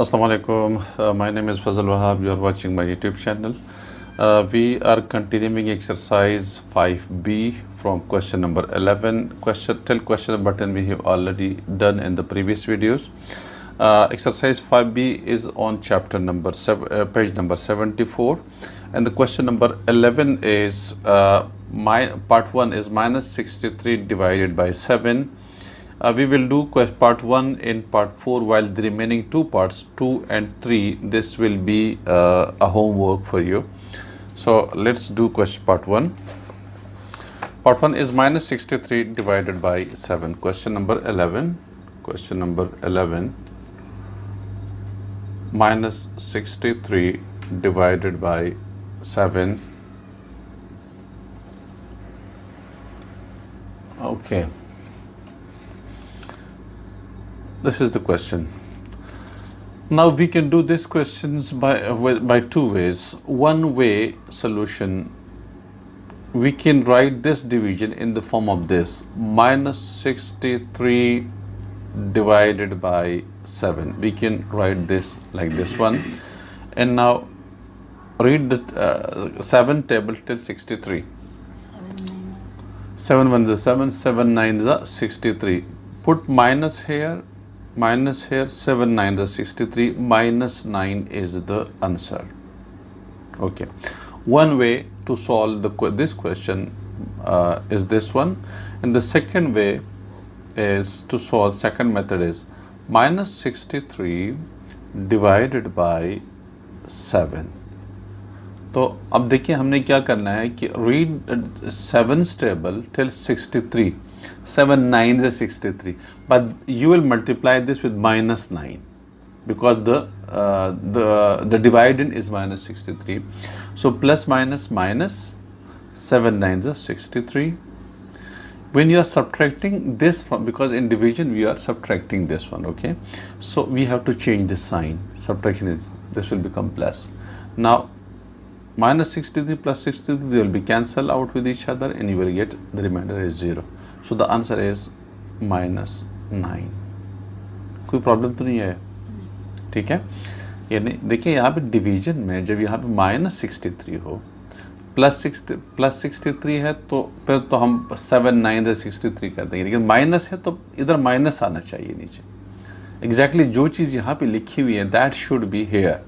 Assalamu alaikum. My name is Fazal Wahab. You are watching my YouTube channel. We are continuing exercise 5B from question number 11. Till question number 10 we have already done in the previous videos. Exercise 5B is on chapter number 7, page number 74, and the question number 11 is part 1 is minus 63 divided by 7. We will do part 1 in part 4, while the remaining two parts 2 and 3, this will be a homework for you. So let's do part 1. Part 1 is minus 63 divided by 7. Question number 11. Question number 11. Minus 63 divided by 7. Okay. This is the question. Now we can do these questions by two ways. One way solution, we can write this division in the form of this: minus 63 divided by 7. We can write this like this one. And now read the 7 table till 63. 7 ones are 7, 7 nines are 63. Put minus here, 7 nines are 63, minus 9 is the answer. Okay. One way to solve this question is this one, and the second way is to solve, second method is minus 63 divided by 7. तो अब देखिए हमने क्या करना है कि read 7's table till 63. 7 9s is 63, but you will multiply this with minus 9 because the dividend is minus 63. So plus minus minus, 7 9s are 63. When you are subtracting this from, because in division we are subtracting this one, okay, so we have to change the sign. Subtraction is, this will become plus. Now minus 63 plus 63, they will be cancelled out with each other and you will get the remainder is 0. So the answer is minus 9. कोई problem तो नहीं है, ठीक है? यानी देखिए यहाँ पे डिवीजन में जब यहाँ पे माइनस 63 हो, प्लस 63 है तो फिर तो हम 7 9 से 63 कर देंगे, लेकिन माइनस है तो इधर माइनस आना चाहिए नीचे. एग्जैक्टली जो चीज़ यहाँ पे लिखी हुई है that should be here.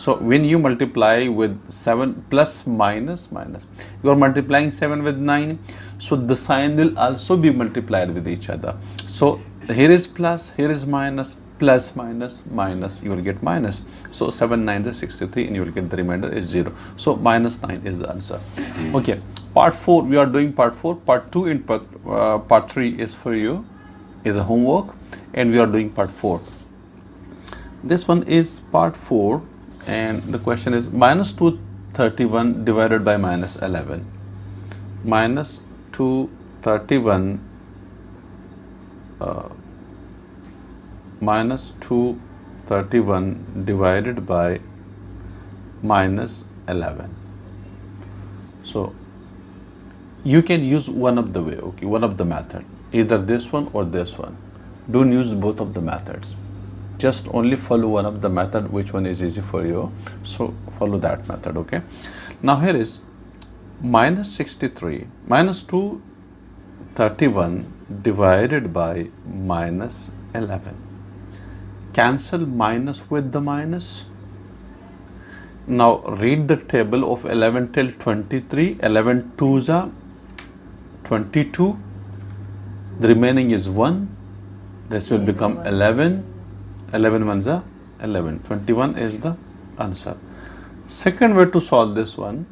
So when you multiply with 7 plus minus, you are multiplying 7 with 9, so the sign will also be multiplied with each other. So here is plus, here is minus, plus minus minus, you will get minus. So 7 9 is 63 and you will get the remainder is 0. So minus 9 is the answer. Okay, part 4, we are doing part 4. Part 2 and part 3 is for you, is a homework, and we are doing part 4. This one is part 4. And the question is minus 231 divided by minus 11. Minus 231 minus 231 divided by minus 11. So you can use one of the way, okay, one of the method, either this one or this one. Don't use both of the methods. Just only follow one of the method, which one is easy for you, so follow that method, okay? Now here is minus 63, minus 231 divided by minus 11. Cancel minus with the minus. Now read the table of 11 till 23. 11 2s are 22, the remaining is 1, this will become 11. 11 ones are 11. 21 is the answer. Second way to solve this one,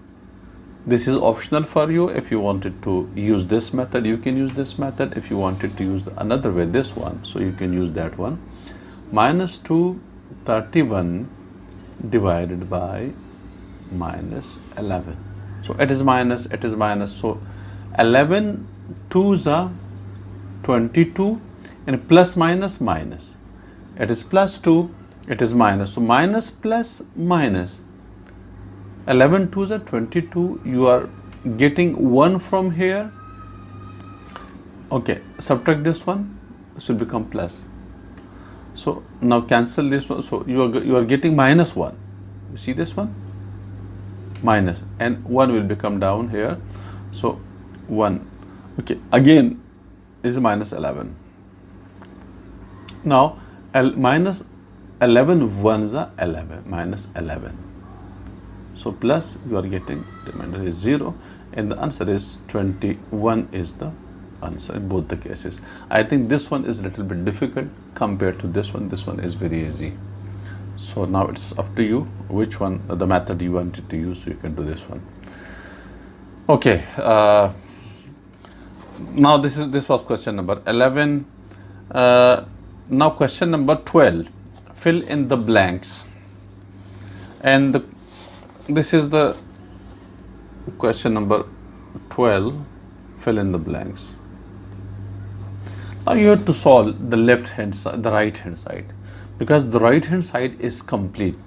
this is optional for you. If you wanted to use this method, you can use this method. If you wanted to use another way, this one, so you can use that one. Minus 231 divided by minus 11. So it is minus, it is minus. So 11 2s are 22 and plus minus minus. It is plus 2, it is minus. So minus plus minus. 11 2s are 22. You are getting 1 from here. Okay, subtract this one, this will become plus. So now cancel this one. So you are getting minus 1. You see this one? Minus, and 1 will become down here. So 1. Okay, again is minus 11. Now minus 11 ones are 11, minus 11. So plus you are getting, remainder is 0, and the answer is 21 is the answer in both the cases. I think this one is a little bit difficult compared to this one. This one is very easy. So now it's up to you which one, the method you wanted to use. So you can do this one. Okay. Now this was question number 11. Now question number 12. Fill in the blanks. And this is the question number 12. Fill in the blanks. Now you have to solve the left hand side, the right hand side, because the right hand side is complete.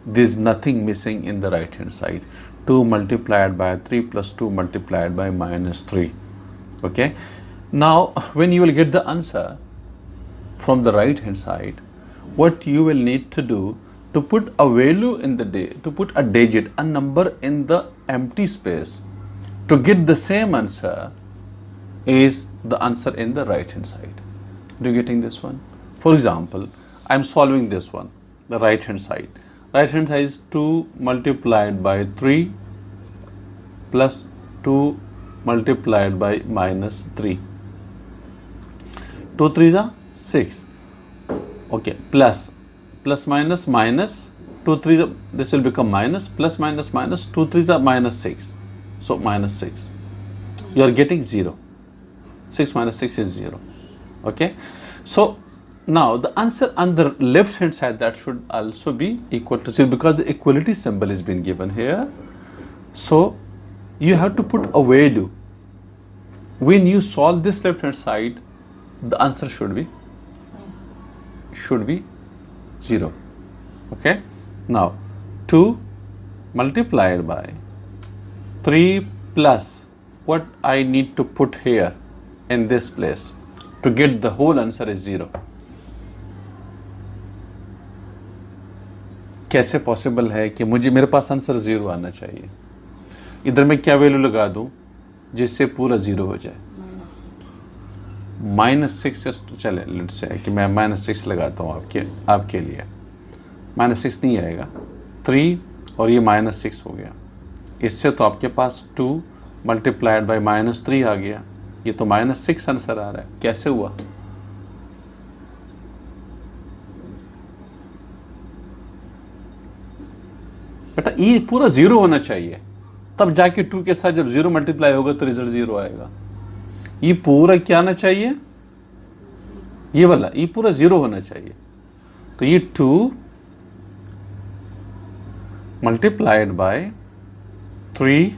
There is nothing missing in the right hand side. 2 multiplied by 3 plus 2 multiplied by minus 3. Okay. Now when you will get the answer from the right hand side, what you will need to do to put a value in to put a digit, a number in the empty space to get the same answer is the answer in the right hand side. Do you getting this one? For example, I am solving this one, the right hand side. Right hand side is 2 multiplied by 3 plus 2 multiplied by minus 3. 2 3s are 6. Okay, plus minus minus 2 3s, this will become minus, plus minus minus 2 3s are minus 6. So minus 6. You are getting 0. 6 minus 6 is 0. Okay. So now the answer on the left hand side, that should also be equal to 0, because the equality symbol is being given here. So you have to put a value. When you solve this left hand side, the answer should be 0. Okay. Now 2 multiplied by 3 plus what I need to put here in this place to get the whole answer is 0. कैसे possible है कि मेरे पास answer 0 आना चाहिए? इधर मैं क्या value लगा दूं जिससे पूरा 0 हो जाए? -6 तो चले, लेट्स से कि मैं -6 लगाता हूँ आपके लिए. -6 नहीं आएगा, 3 और ये -6 हो गया. इससे तो आपके पास 2 मल्टीप्लाइड बाई -3 आ गया. ये तो -6 आंसर आ रहा है. कैसे हुआ? बेटा ये पूरा 0 होना चाहिए, तब जाके 2 के साथ जब 0 मल्टीप्लाई होगा तो रिजल्ट 0 आएगा. ये पूरा क्या आना चाहिए? ये वाला, ये पूरा 0 होना चाहिए. तो ये 2 मल्टीप्लाइड बाय 3,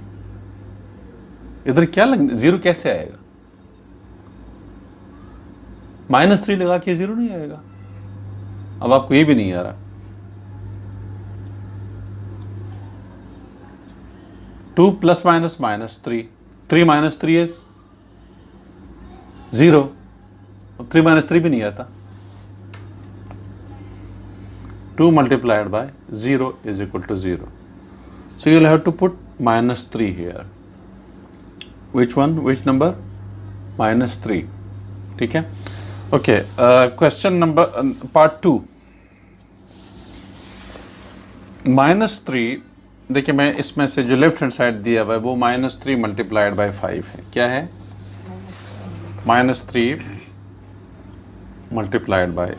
इधर क्या 0 कैसे आएगा? -3 लगा के 0 नहीं आएगा. अब आपको ये भी नहीं आ रहा. 2 plus minus -3, 3 minus 3 is 0. अब 3 minus 3 भी नहीं आता. 2 multiplied by 0 is equal to 0. So you'll have to put -3 here. Which one? Which number? -3. ठीक है? Okay. Question number part 2. -3. देखिए, मैं इसमें से जो लेफ्ट हैंड साइड दिया हुआ है वो -3 मल्टीप्लाइड बाई 5 है. क्या है? -3 मल्टीप्लाइड बाई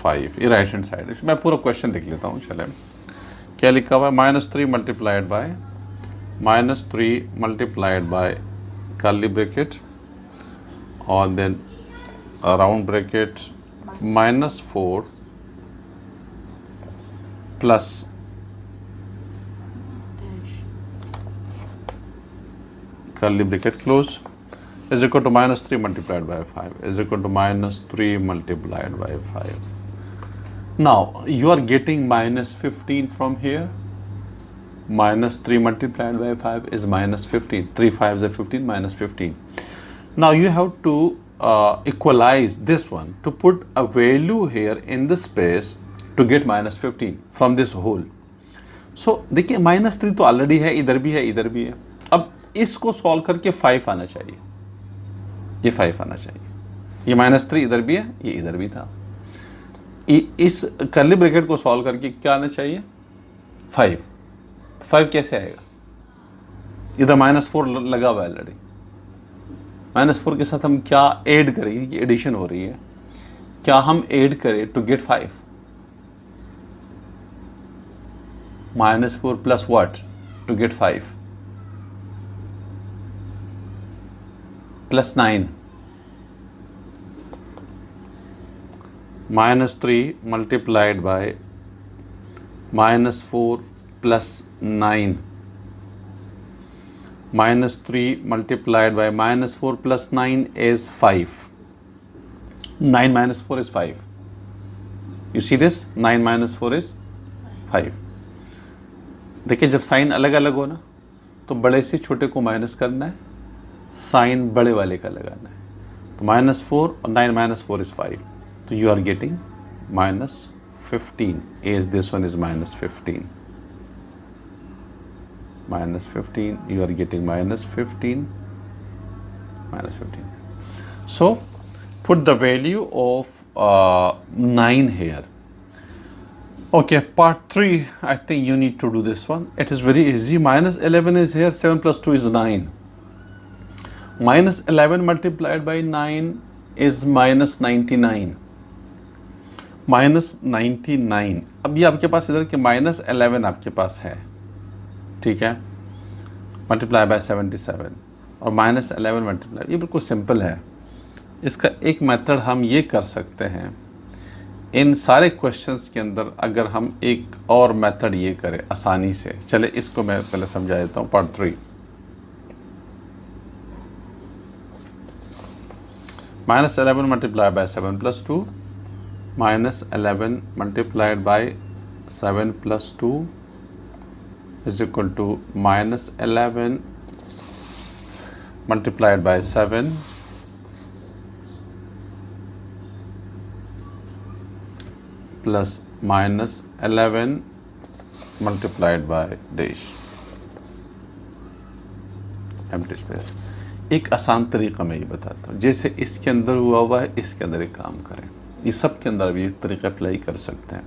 5. ये राइट हैंड साइड है. मैं पूरा क्वेश्चन लिख लेता हूँ. चले, क्या लिखा हुआ है? -3 multiplied by -3 multiplied by curly bracket और then round bracket -4 plus curly bracket close is equal to -3 multiplied by 5 is equal to -3 multiplied by 5. Now you are getting -15 from here. -3 multiplied by 5 is -15. 3 5s are 15, -15. Now you have to equalize this one to put a value here in the space to get -15 from this whole. So देखिए -3 तो already है, इधर भी है, इधर भी है. अब इसको सॉल्व करके 5 आना चाहिए, ये 5 आना चाहिए. ये -3 इधर भी है, ये इधर भी था. इस कर्ली ब्रैकेट को सॉल्व करके क्या आना चाहिए? 5. 5 कैसे आएगा? इधर -4 लगा हुआ है ऑलरेडी. -4 के साथ हम क्या ऐड करेंगे कि एडिशन हो रही है, क्या हम ऐड करें to get 5? -4 plus what to get 5? +9. -3 multiplied by -4 plus 9. -3 multiplied by -4 plus 9 is 5. 9 minus 4 is 5. You see this? 9 minus 4 is 5. देखिए जब साइन अलग अलग हो ना तो बड़े से छोटे को माइनस करना है, साइन बड़े वाले का लगाना है. तो -4 और 9 minus 4 is 5. तो you are getting -15 as this one is -15. -15, you are getting -15. So put the value of 9 here. Okay, part 3, I think you need to do this one. It is very easy. -11 is here, 7 plus 2 is 9. -11 multiplied by 9 is -99. -99. अब ये आपके पास इधर के -11 आपके पास है, ठीक है, multiply by 77 और -11 मल्टीप्लाई, ये बिल्कुल सिंपल है. इसका एक मेथड हम ये कर सकते हैं इन सारे क्वेश्चंस के अंदर, अगर हम एक और मेथड ये करें आसानी से. चले इसको मैं पहले समझा देता हूँ. Part 3, -11 multiply by 7 plus 2, -11 multiplied by 7 plus 2 is equal to -11 multiplied by 7 plus -11 multiplied by dash, empty space. एक आसान तरीका मैं ये बताता हूँ. जैसे इसके अंदर हुआ है, इसके अंदर एक काम करें. ये सब के अंदर भी तरीका अप्लाई कर सकते हैं.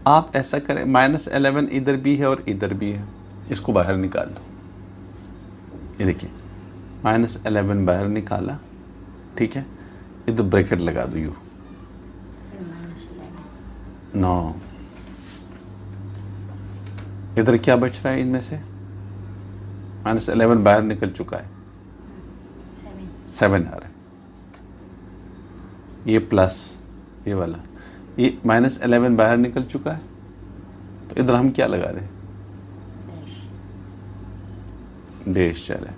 आप ऐसा करें, -11 इधर भी है और इधर भी है, इसको बाहर निकाल दो. ये देखिए -11 बाहर निकाला, ठीक है, इधर ब्रैकेट लगा दो यू. नो, इधर क्या बच रहा है इनमें से? -11 बाहर निकल चुका है, 7 आ रहा है. ये प्लस ये वाला, ये -11 बाहर निकल चुका है, तो इधर हम क्या लगा दें? डैश चले.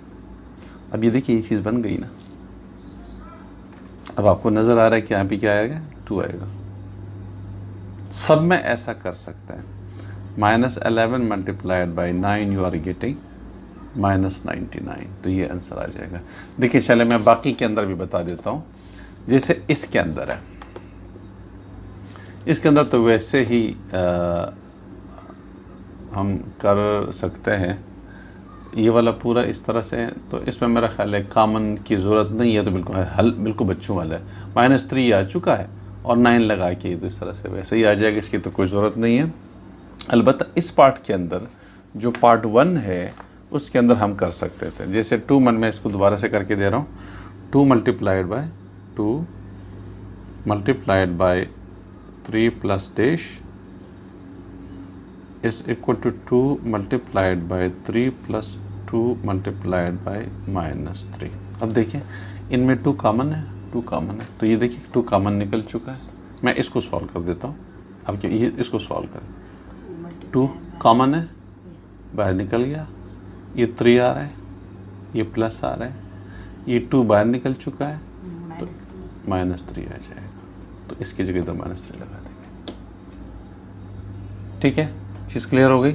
अब ये देखिए ये चीज़ बन गई ना. अब आपको नज़र आ रहा है कि यहाँ पे क्या आएगा? 2 आएगा. सब में ऐसा कर सकते हैं. -11 multiplied by 9 you are getting -99. तो ये आंसर आ जाएगा. देखिए चले मैं बाकी के अंदर भी बता देता हूँ. जैसे इसके अंदर है, इसके अंदर तो वैसे ही हम कर सकते हैं. ये वाला पूरा इस तरह से है, तो इसमें मेरा ख्याल है कॉमन की ज़रूरत नहीं है, तो बिल्कुल हल बिल्कुल बच्चों वाला है. -3 आ चुका है और 9 लगा के तो इस तरह से वैसे ही आ जाएगा, इसकी तो कोई ज़रूरत नहीं है. अलबत्ता इस पार्ट के अंदर जो पार्ट 1 है उसके अंदर हम कर सकते थे. जैसे 2 मैं इसको दोबारा से करके दे रहा हूँ. 2 multiplied by 2 multiplied by 3 plus dash is equal to 2 multiplied by 3 plus 2 multiplied by -3. अब देखिए इनमें 2 कॉमन है, 2 कॉमन है, तो ये देखिए 2 कॉमन निकल चुका है. मैं इसको सॉल्व कर देता हूँ. अब ये इसको सॉल्व करें. 2 कॉमन है, बाहर निकल गया. ये 3 आ रहा है, ये प्लस आ रहा है, ये 2 बाहर निकल चुका है, तो -3 आ जाएगा. तो इसकी जगह इधर -3 लगा देंगे. ठीक है, चीज़ क्लियर हो गई.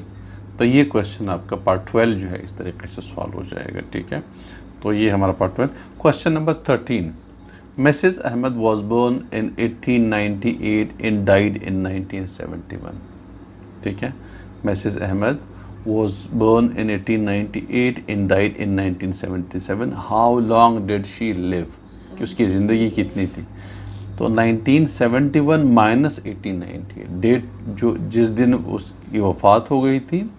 तो ये क्वेश्चन आपका पार्ट 12 जो है इस तरीके से सॉल्व हो जाएगा. ठीक है, तो ये हमारा part 12. Question number 13. Mrs. Ahmed was born in 1898 and died in 1971. ठीक है, Mrs. Ahmed was born in 1898 and died in 1977. How long did she live? कि उसकी ज़िंदगी कितनी थी? तो 1971 माइनस 1898, डेट जो जिस दिन उसकी वफ़ात हो गई थी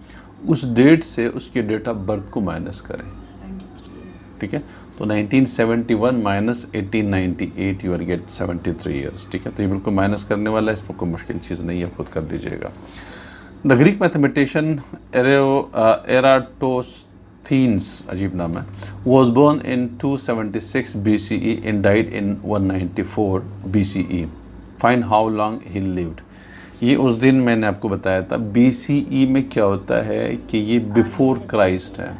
उस डेट से उसके डेट ऑफ बर्थ को माइनस करें, ठीक है। तो 1971 minus 1898 you are get 73 years, ठीक है। तो ये बिल्कुल माइनस करने वाला है, इसमें कोई मुश्किल चीज़ नहीं है, खुद कर दीजिएगा। द ग्रीक मैथमेटिशियन एराटोस्थीन्स, अजीब नाम है, was born in 276 BCE and died in 194 BCE. Find how long he lived. ये उस दिन मैंने आपको बताया था BCE में क्या होता है कि ये बिफोर क्राइस्ट है,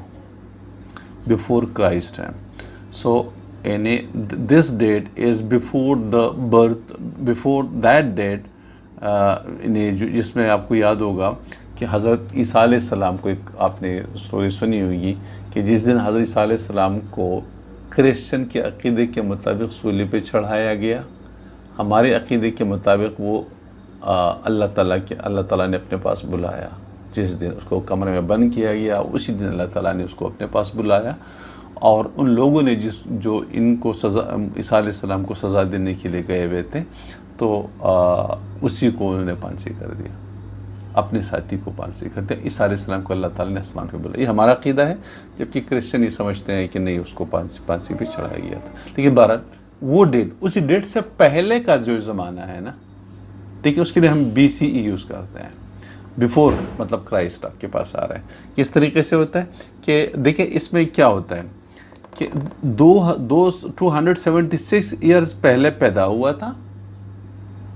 बिफोर क्राइस्ट है। सो यानी this date is before the birth, before that date, जिसमें आपको याद होगा कि हज़रत ईसा अलैहिस्सलाम को, एक आपने स्टोरी सुनी होगी कि जिस दिन हज़रत ईसा अलैहिस्सलाम को क्रिश्चियन के अक़ीदे के मुताबिक सूली पे चढ़ाया गया, हमारे अक़ीदे के मुताबिक वो अल्लाह ताला ने अपने पास बुलाया। जिस दिन उसको कमरे में बंद किया गया उसी दिन अल्लाह ताला ने उसको अपने पास बुलाया, और उन लोगों ने जो इनको ईसा अलैहिस्सलाम को सज़ा देने के लिए गए हुए थे, तो उसी को उन्होंने फांसी कर दिया, अपने साथी को फांसी कर दिया। ईसा अलैहिस्सलाम को अल्लाह ताला ने आसमान पे बुलाया। ये हमारा अक़ीदा है, जबकि क्रिश्चियन ये समझते हैं कि नहीं, उसको फांसी पे चढ़ाया गया था। लेकिन बहरहाल वो डेट, उसी डेट से पहले का जो ज़माना है ना, ठीक है, उसके लिए हम BCE यूज़ करते हैं, बिफोर मतलब क्राइस्ट आपके पास आ रहा है। किस तरीके से होता है कि देखिए इसमें क्या होता है कि 276 ईयर्स पहले पैदा हुआ था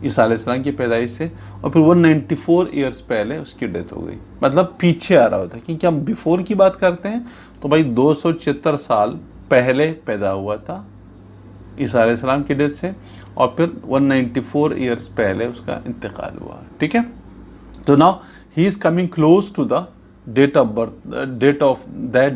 ईसा अलैहिस्सलाम की पैदाइश से, और फिर 194 ईयर्स पहले उसकी डेथ हो गई, मतलब पीछे आ रहा होता है। क्योंकि हम बिफोर की बात करते हैं तो भाई 276 साल पहले पैदा हुआ था ईसा अलैहिस्सलाम की डेथ से, और फिर 194 ईयर्स पहले उसका इंतकाल हुआ, ठीक है। तो now he is coming close to the date of birth, date of that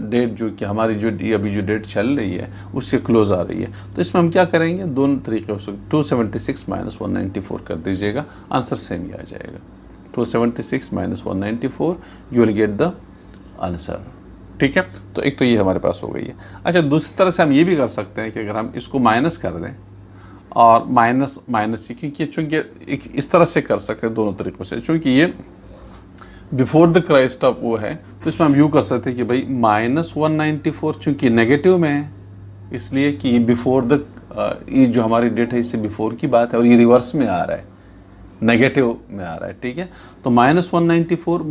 date, जो कि हमारी जो अभी जो डेट चल रही है उसके क्लोज आ रही है। तो इसमें हम क्या करेंगे, दोनों तरीके से 276 माइनस 194 कर दीजिएगा, आंसर सेम ही आ जाएगा। 276 minus 194 you will get the answer, ठीक है। तो एक तो ये हमारे पास हो गई है। अच्छा, दूसरी तरह से हम ये भी कर सकते हैं कि अगर हम इसको माइनस कर दें और माइनस क्योंकि चूँकि इस तरह से कर सकते हैं दोनों तरीक़ों से, चूँकि ये बिफोर द क्राइस्ट ऑफ वो है, तो इसमें हम यूँ कर सकते हैं कि भाई माइनस 194 चूँकि नेगेटिव में है, इसलिए कि बिफोर द ये जो हमारी डेट है इससे बिफोर की बात है, और ये रिवर्स में आ रहा है, नेगेटिव में आ रहा है, ठीक है। तो माइनस 194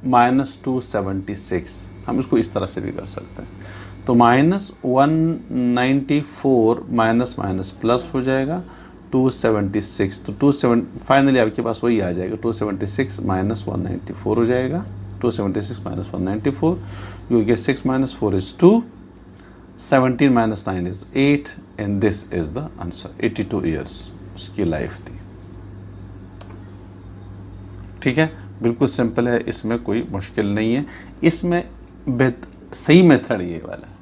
माइनस 276, हम इसको इस तरह से भी कर सकते हैं। तो माइनस 194 माइनस माइनस प्लस हो जाएगा 276, तो फाइनली आपके पास वही आ जाएगा, 276 माइनस 194 हो जाएगा, 276 minus 194, you get 6 minus 4 is 2, 17 minus 9 is 8, and this is the answer. 82 years उसकी लाइफ थी, ठीक है। बिल्कुल सिंपल है, इसमें कोई मुश्किल नहीं है। इसमें सही मेथड ये वाला है,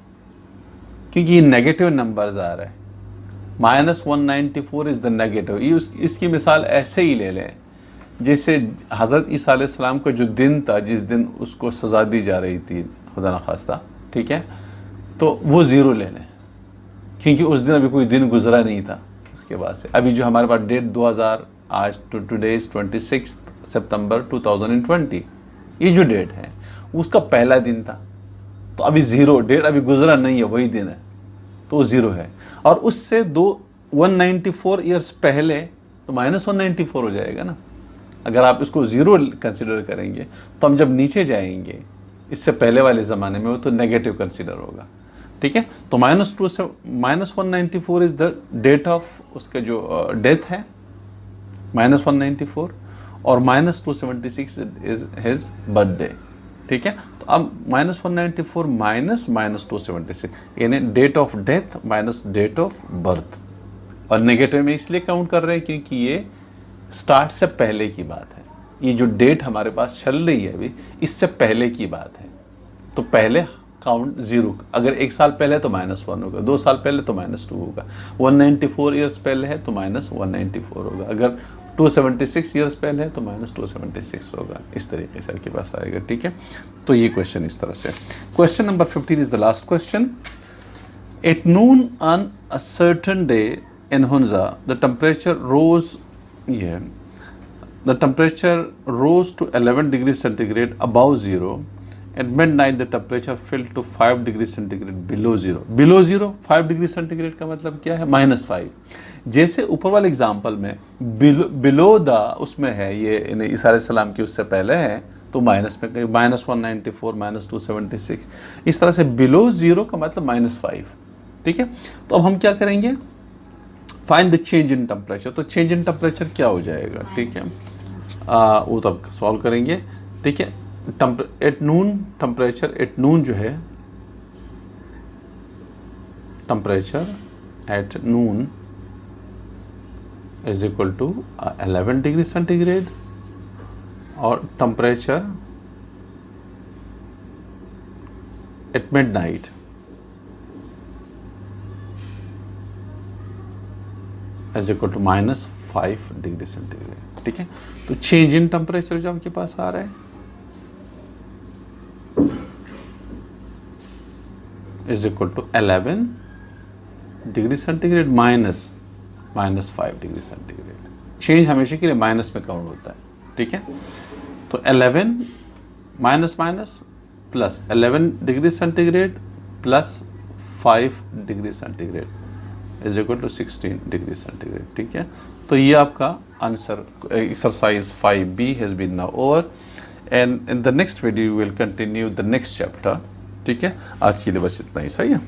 क्योंकि ये नेगेटिव नंबर्स आ रहा है। Minus 194 is the negative. ये इसकी मिसाल ऐसे ही ले लें, जैसे हज़रत ईसा अलैहिस्सलाम का जो दिन था, जिस दिन उसको सज़ा दी जा रही थी खुदा न खास्ता, ठीक है, तो वो ज़ीरो ले लें, क्योंकि उस दिन अभी कोई दिन गुजरा नहीं था उसके बाद से। अभी जो हमारे पास डेट 2000, आज टुडे इज़ 26 सितंबर 2020, ये जो डेट है उसका पहला दिन था, तो अभी ज़ीरो, डेट अभी गुजरा नहीं है, वही दिन है, तो वो ज़ीरो है। और उससे 194 ईयर्स पहले, तो माइनस 194 हो जाएगा ना। अगर आप इसको ज़ीरो कंसिडर करेंगे तो हम जब नीचे जाएंगे इससे पहले वाले ज़माने में, वो तो नेगेटिव कंसिडर होगा, ठीक है। तो minus 194 is the date of उसका जो डेथ है, माइनस 194, और माइनस 276 इज़ हिज बर्थडे, ठीक है। तो अब माइनस 194 माइनस माइनस 276, यानी date of death minus date of birth, और नेगेटिव में इसलिए काउंट कर रहे हैं क्योंकि ये स्टार्ट से पहले की बात है। ये जो डेट हमारे पास चल रही है अभी, इससे पहले की बात है, तो पहले काउंट जीरो, अगर 1 साल पहले है तो -1 होगा, 2 साल पहले तो -2 होगा, 194 ईयर्स पहले है तो -194 होगा, अगर 276 ईयर्स पहले है तो -276 होगा। इस तरीके से आपके पास आएगा, ठीक है। तो ये क्वेश्चन इस तरह से। Question number 15 is the last question. At noon on a certain day in Hunza the temperature rose the temperature rose to 11 degrees centigrade above zero. At midnight the temperature fell to 5 degrees centigrade below zero. Below zero 5 degree centigrade का मतलब क्या है? -5। जैसे ऊपर वाले example में below the उसमें है ये ईसा अलैहिस्सलाम की उससे पहले है तो माइनस में -194 -276, इस तरह से बिलो जीरो का मतलब -5, ठीक है। तो अब हम क्या करेंगे? Find the change in temperature. तो चेंज इन टेम्परेचर क्या हो जाएगा, ठीक है, वो तब सॉल्व करेंगे, ठीक है। At noon temperature, at noon जो है temperature at noon is equal to 11 degree centigrade, और temperature at midnight is equal to -5 degree centigrade, ठीक है। तो चेंज इन टेम्परेचर जो आपके पास आ रहा है is equal to 11 degree centigrade -5 degree centigrade. Change हमेशा के लिए माइनस में काउंट होता है, ठीक है। तो 11 minus plus 11 degree centigrade plus 5 degree centigrade is equal to 16 degree centigrade, ठीक है। तो ये आपका answer exercise 5B has been now over, and in the next video we will continue the next chapter, ठीक है। आज के लिए बस इतना ही, सही है।